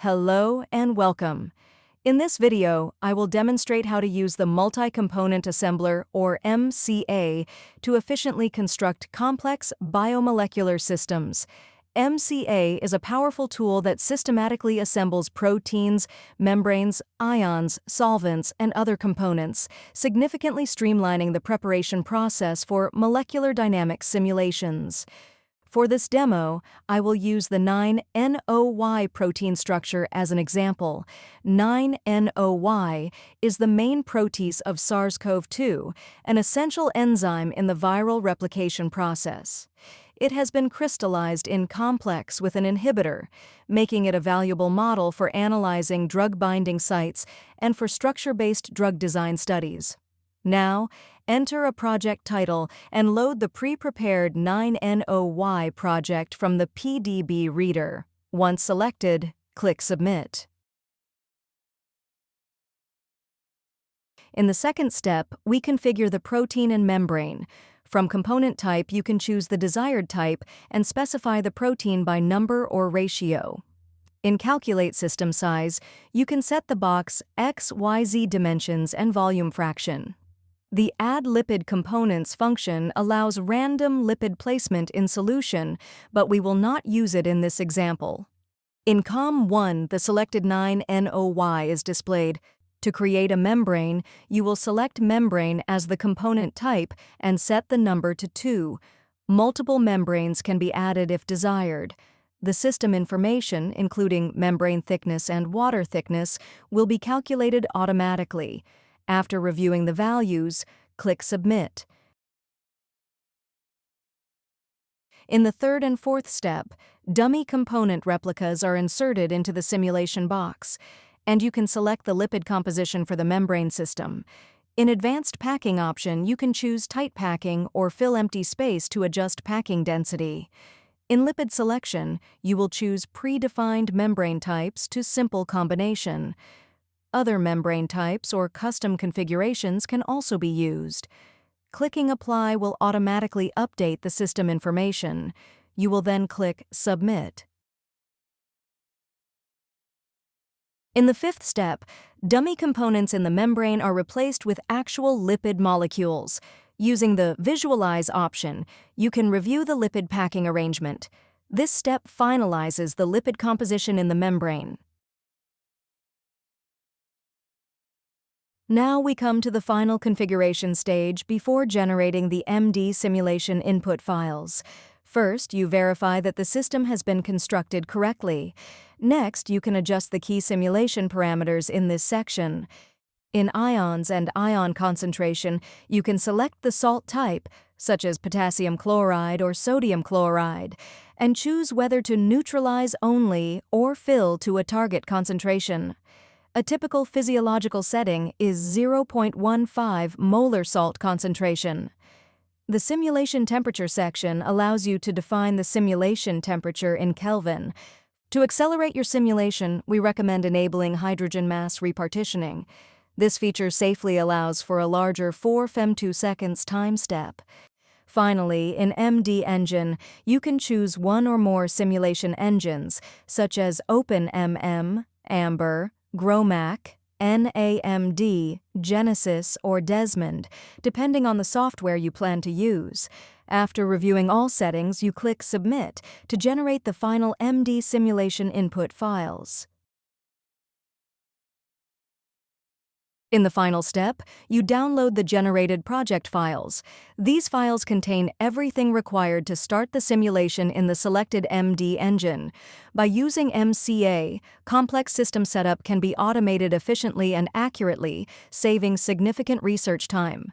Hello and welcome. In this video, I will demonstrate how to use the Multicomponent Assembler, or MCA, to efficiently construct complex biomolecular systems. MCA is a powerful tool that systematically assembles proteins, membranes, ions, solvents, and other components, significantly streamlining the preparation process for molecular dynamics simulations. For this demo, I will use the 9-NOY protein structure as an example. 9-NOY is the main protease of SARS-CoV-2, an essential enzyme in the viral replication process. It has been crystallized in complex with an inhibitor, making it a valuable model for analyzing drug binding sites and for structure-based drug design studies. Now, enter a project title and load the pre-prepared 9-NOY project from the PDB Reader. Once selected, click Submit. In the second step, we configure the protein and membrane. From component type, you can choose the desired type and specify the protein by number or ratio. In Calculate System Size, you can set the box XYZ dimensions and volume fraction. The Add Lipid Components function allows random lipid placement in solution, but we will not use it in this example. In COM1, the selected 9-NOY is displayed. To create a membrane, you will select membrane as the component type and set the number to 2. Multiple membranes can be added if desired. The system information, including membrane thickness and water thickness, will be calculated automatically. After reviewing the values, click Submit. In the third and fourth step, dummy component replicas are inserted into the simulation box, and you can select the lipid composition for the membrane system. In Advanced Packing option, you can choose tight packing or fill empty space to adjust packing density. In lipid selection, you will choose predefined membrane types to simple combination. Other membrane types or custom configurations can also be used. Clicking Apply will automatically update the system information. You will then click Submit. In the fifth step, dummy components in the membrane are replaced with actual lipid molecules. Using the Visualize option, you can review the lipid packing arrangement. This step finalizes the lipid composition in the membrane. Now we come to the final configuration stage before generating the MD simulation input files. First, you verify that the system has been constructed correctly. Next, you can adjust the key simulation parameters in this section. In ions and ion concentration, you can select the salt type, such as potassium chloride or sodium chloride, and choose whether to neutralize only or fill to a target concentration. A typical physiological setting is 0.15 molar salt concentration. The simulation temperature section allows you to define the simulation temperature in Kelvin. To accelerate your simulation, we recommend enabling hydrogen mass repartitioning. This feature safely allows for a larger 4 femtoseconds time step. Finally, in MD Engine, you can choose one or more simulation engines, such as OpenMM, Amber, GROMAC, NAMD, Genesis, or Desmond, depending on the software you plan to use. After reviewing all settings, you click Submit to generate the final MD simulation input files. In the final step, you download the generated project files. These files contain everything required to start the simulation in the selected MD engine. By using MCA, complex system setup can be automated efficiently and accurately, saving significant research time.